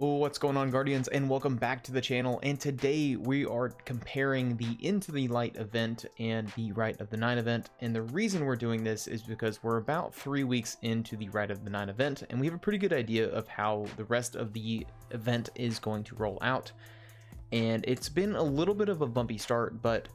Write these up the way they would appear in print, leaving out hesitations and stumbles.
What's going on, Guardians, and welcome back to the channel. And today we are comparing the Into the Light event and the Rite of the Nine event. And the reason we're doing this is because we're about 3 weeks into the Rite of the Nine event, and we have a pretty good idea of how the rest of the event is going to roll out. And it's been a little bit of a bumpy start, but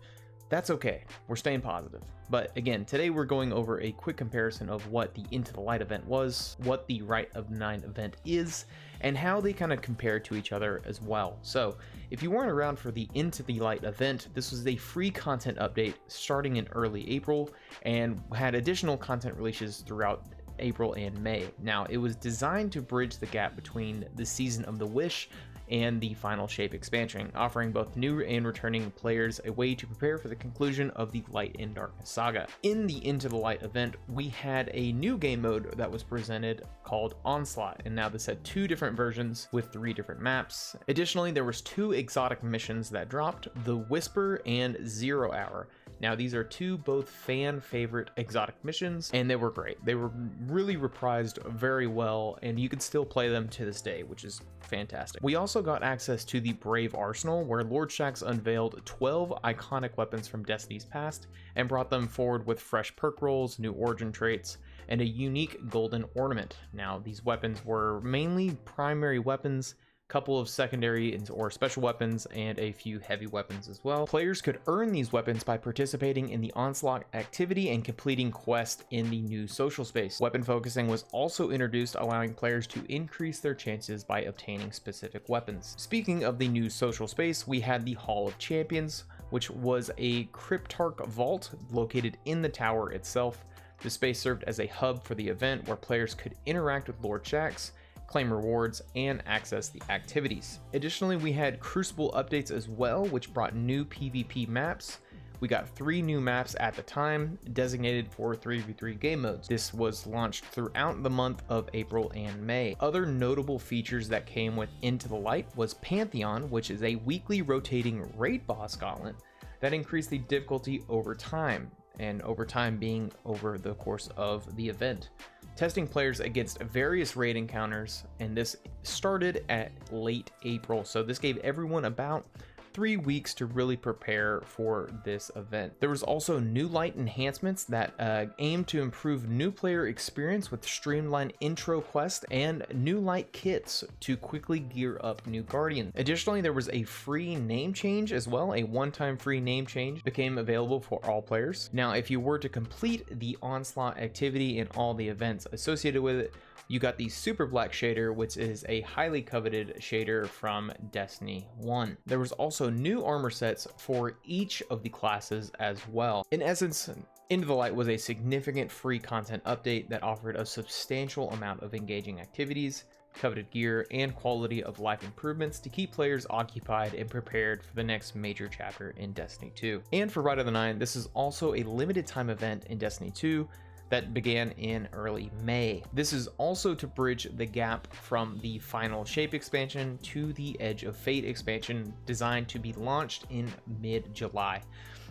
that's okay. We're staying positive. But again, today we're going over a quick comparison of what the Into the Light event was, what the Rite of the Nine event is, and how they kind of compare to each other as well. So if you weren't around for the Into the Light event, this was a free content update starting in early April and had additional content releases throughout April and May. Now, it was designed to bridge the gap between the Season of the Wish and the Final Shape expansion, offering both new and returning players a way to prepare for the conclusion of the Light and Darkness saga. In the Into the Light event, we had a new game mode that was presented called Onslaught, and now this had 2 different versions with 3 different maps. Additionally, there was 2 exotic missions that dropped, the Whisper and 0 Hour. Now, these are 2 both fan favorite exotic missions, and they were great. They were really reprised very well, and you can still play them to this day, which is fantastic. We also got access to the Brave Arsenal, where Lord Shaxx unveiled 12 iconic weapons from Destiny's past and brought them forward with fresh perk rolls, new origin traits, and a unique golden ornament. Now, these weapons were mainly primary weapons, couple of secondary or special weapons, and a few heavy weapons as well. Players could earn these weapons by participating in the Onslaught activity and completing quests in the new social space. Weapon focusing was also introduced, allowing players to increase their chances by obtaining specific weapons. Speaking of the new social space, we had the Hall of Champions, which was a cryptarch vault located in the tower itself. The space served as a hub for the event where players could interact with Lord Shaxx, claim rewards, and access the activities. Additionally, we had Crucible updates as well, which brought new PvP maps. We got 3 new maps at the time, designated for 3v3 game modes. This was launched throughout the month of April and May. Other notable features that came with Into the Light was Pantheon, which is a weekly rotating raid boss gauntlet that increased the difficulty over time, and over time being over the course of the event, testing players against various raid encounters, and this started at late April, so this gave everyone about 3 weeks to really prepare for this event. There was also new light enhancements that aim to improve new player experience with streamlined intro quest and new light kits to quickly gear up new Guardians. Additionally, there was a free name change as well. A one-time free name change became available for all players. Now, if you were to complete the Onslaught activity and all the events associated with it, you got the Super Black shader, which is a highly coveted shader from Destiny 1. There was also new armor sets for each of the classes as well. In essence, Into the Light was a significant free content update that offered a substantial amount of engaging activities, coveted gear, and quality of life improvements to keep players occupied and prepared for the next major chapter in Destiny 2. And for Rite of the Nine, this is also a limited time event in Destiny 2 that began in early May. This is also to bridge the gap from the Final Shape expansion to the Edge of Fate expansion, designed to be launched in mid-July.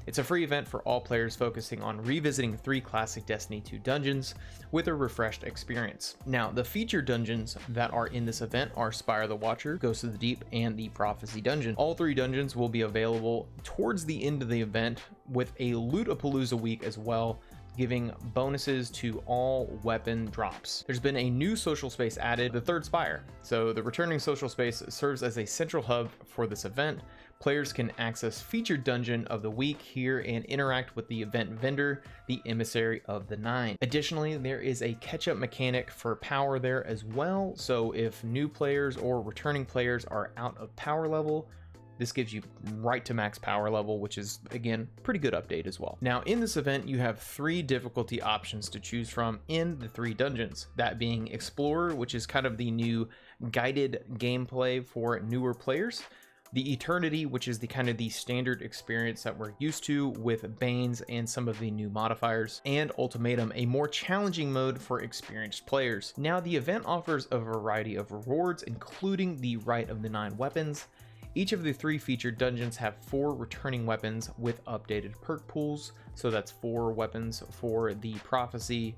It's a free event for all players, focusing on revisiting 3 classic Destiny 2 dungeons with a refreshed experience. Now, the featured dungeons that are in this event are Spire the Watcher, Ghost of the Deep, and the Prophecy dungeon. All 3 dungeons will be available towards the end of the event, with a Loot-a-Palooza week as well, giving bonuses to all weapon drops. There's been a new social space added, the Third Spire. So the returning social space serves as a central hub for this event. Players can access featured dungeon of the week here and interact with the event vendor, the Emissary of the Nine. Additionally, there is a catch-up mechanic for power there as well. So if new players or returning players are out of power level, this gives you right to max power level, which is, again, pretty good update as well. Now, in this event, you have 3 difficulty options to choose from in the 3 dungeons, that being Explorer, which is kind of the new guided gameplay for newer players, the Eternity, which is the kind of the standard experience that we're used to with Banes and some of the new modifiers, and Ultimatum, a more challenging mode for experienced players. Now, the event offers a variety of rewards, including the Rite of the Nine weapons. Each of the 3 featured dungeons have 4 returning weapons with updated perk pools, so that's 4 weapons for the Prophecy,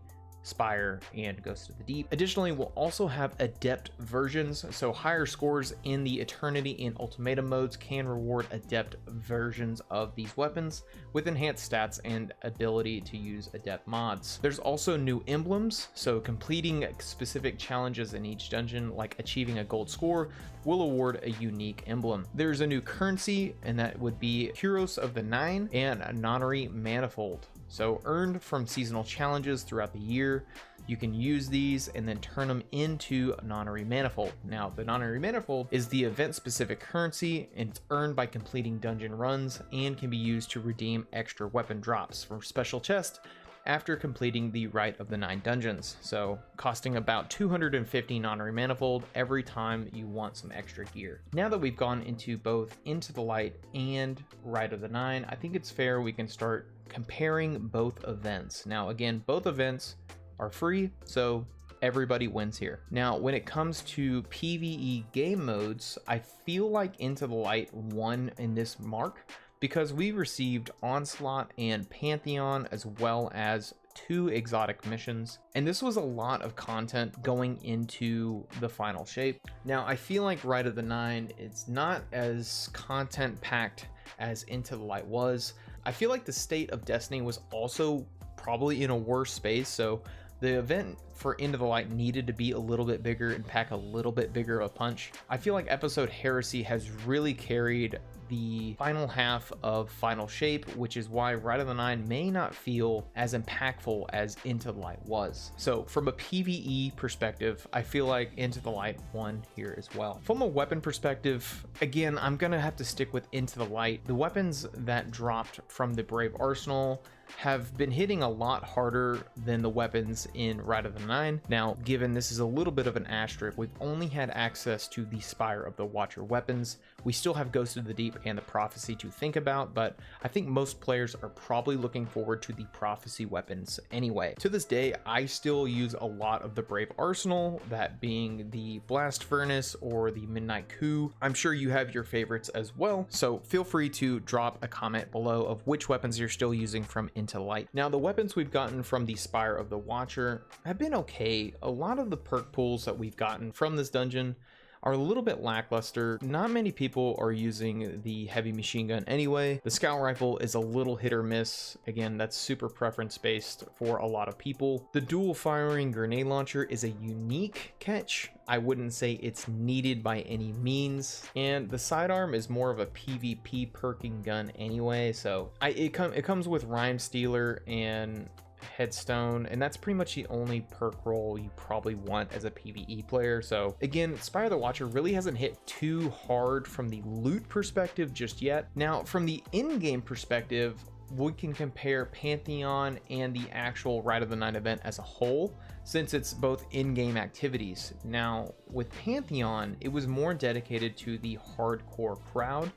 Spire, and Ghost of the Deep. Additionally, we'll also have adept versions, so higher scores in the Eternity and Ultimatum modes can reward adept versions of these weapons with enhanced stats and ability to use adept mods. There's also new emblems, so completing specific challenges in each dungeon, like achieving a gold score, will award a unique emblem. There's a new currency, and that would be Heroes of the Nine and Nonary Manifold. So earned from seasonal challenges throughout the year, you can use these and then turn them into Nonary Manifold. Now, the Nonary Manifold is the event-specific currency, and it's earned by completing dungeon runs and can be used to redeem extra weapon drops from special chests after completing the Rite of the 9 dungeons. So costing about 250 Nonary Manifold every time you want some extra gear. Now that we've gone into both Into the Light and Rite of the 9, I think it's fair we can start comparing both events. Now again, both events are free, so everybody wins here. Now when it comes to PvE game modes, I feel like Into the Light won in this mark because we received Onslaught and Pantheon, as well as 2 exotic missions, and this was a lot of content going into the final shape. Now I feel like Rite of the 9, it's not as content packed as Into the Light was. I feel like the State of Destiny was also probably in a worse space, so the event for Into the Light needed to be a little bit bigger and pack a little bit bigger of a punch. I feel like Episode Heresy has really carried the final half of Final Shape, which is why Rite of the 9 may not feel as impactful as Into the Light was. So from a PvE perspective, I feel like Into the Light won here as well. From a weapon perspective, again, I'm gonna have to stick with Into the Light. The weapons that dropped from the Brave Arsenal have been hitting a lot harder than the weapons in Rite of the 9. Now, given this is a little bit of an asterisk, we've only had access to the Spire of the Watcher weapons. We still have Ghost of the Deep and the Prophecy to think about, but I think most players are probably looking forward to the Prophecy weapons anyway. To this day, I still use a lot of the Brave Arsenal, that being the Blast Furnace or the Midnight Coup. I'm sure you have your favorites as well, so feel free to drop a comment below of which weapons you're still using from Into Light. Now, the weapons we've gotten from the Spire of the Watcher have been okay. A lot of the perk pulls that we've gotten from this dungeon are a little bit lackluster. Not many people are using the heavy machine gun anyway. The scout rifle is a little hit or miss. Again, that's super preference based for a lot of people. The dual firing grenade launcher is a unique catch. I wouldn't say it's needed by any means. And the sidearm is more of a PvP perking gun anyway. So it comes with Rhyme Stealer and Headstone, and that's pretty much the only perk roll you probably want as a PvE player. So again, Spire of the Watcher really hasn't hit too hard from the loot perspective just yet. Now from the in-game perspective, we can compare Pantheon and the actual Rite of the 9 event as a whole, since it's both in-game activities. Now with Pantheon, it was more dedicated to the hardcore crowd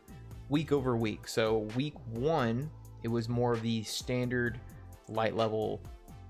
week over week. So week 1, it was more of the standard light level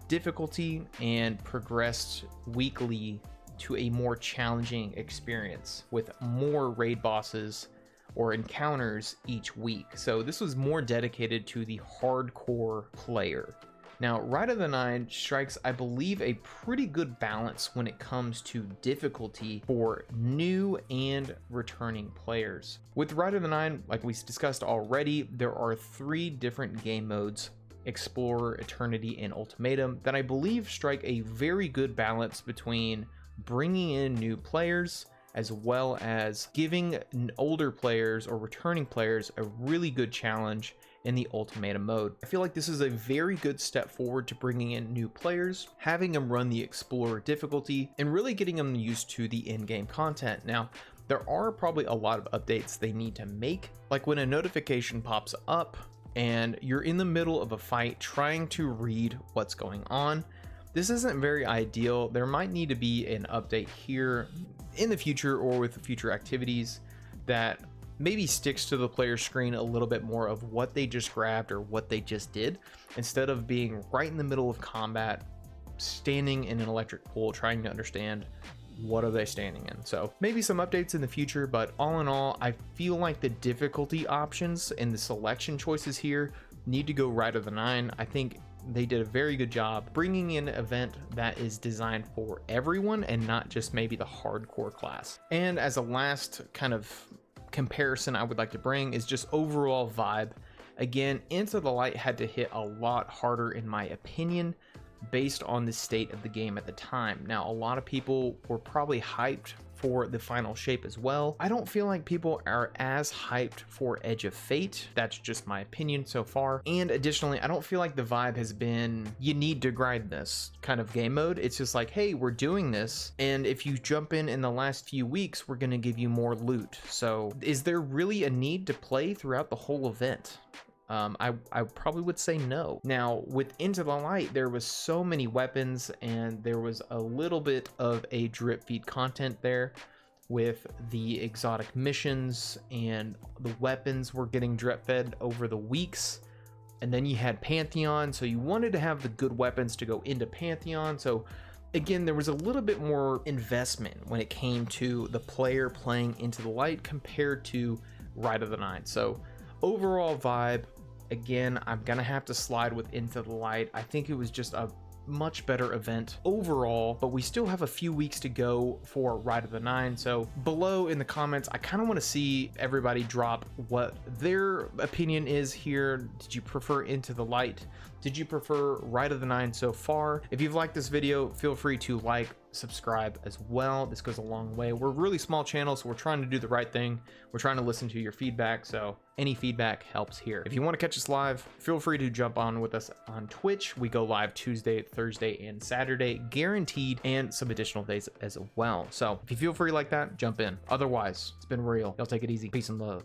difficulty and progressed weekly to a more challenging experience with more raid bosses or encounters each week. So this was more dedicated to the hardcore player. Now, Rite of the 9 strikes, I believe, a pretty good balance when it comes to difficulty for new and returning players. With Rite of the 9, like we discussed already, there are 3 different game modes: Explorer, Eternity, and Ultimatum, that I believe strike a very good balance between bringing in new players as well as giving older players or returning players a really good challenge in the Ultimatum mode. I feel like this is a very good step forward to bringing in new players, having them run the Explorer difficulty, and really getting them used to the in-game content. Now, there are probably a lot of updates they need to make, like when a notification pops up and you're in the middle of a fight trying to read what's going on. This isn't very ideal. There might need to be an update here in the future or with future activities that maybe sticks to the player screen a little bit more of what they just grabbed or what they just did, instead of being right in the middle of combat, standing in an electric pool trying to understand what are they standing in. So maybe some updates in the future, but all in all, I feel like the difficulty options and the selection choices here need to go Rite of the 9. I think They did a very good job bringing in an event that is designed for everyone and not just maybe the hardcore class. And as a last kind of comparison I would like to bring is just overall vibe. Again, Into the Light had to hit a lot harder in my opinion based on the state of the game at the time. Now, a lot of people were probably hyped for the final shape as well. I don't feel like people are as hyped for Edge of Fate. That's just my opinion so far. And additionally, I don't feel like the vibe has been, you need to grind this kind of game mode. It's just like, hey, we're doing this, and if you jump in the last few weeks, we're gonna give you more loot. So is there really a need to play throughout the whole event? I probably would say no. Now, with Into the Light, there was so many weapons, and there was a little bit of a drip feed content there with the exotic missions, and the weapons were getting drip fed over the weeks. And then you had Pantheon, so you wanted to have the good weapons to go into Pantheon. So again, there was a little bit more investment when it came to the player playing Into the Light compared to Rite of the Nine. So overall vibe, again, I'm gonna have to slide with Into the Light. I think it was just a much better event overall, but we still have a few weeks to go for Rite of the Nine. So below in the comments, I kind of want to see everybody drop what their opinion is here. Did you prefer Into the Light? Did you prefer Rite of the Nine so far? If you've liked this video, feel free to like, subscribe as well. This goes a long way. We're a really small channel, so we're trying to do the right thing. We're trying to listen to your feedback, so any feedback helps here. If you want to catch us live, feel free to jump on with us on Twitch. We go live Tuesday, Thursday, and Saturday, guaranteed, and some additional days as well. So if you feel free like that, jump in. Otherwise, it's been real. Y'all take it easy. Peace and love.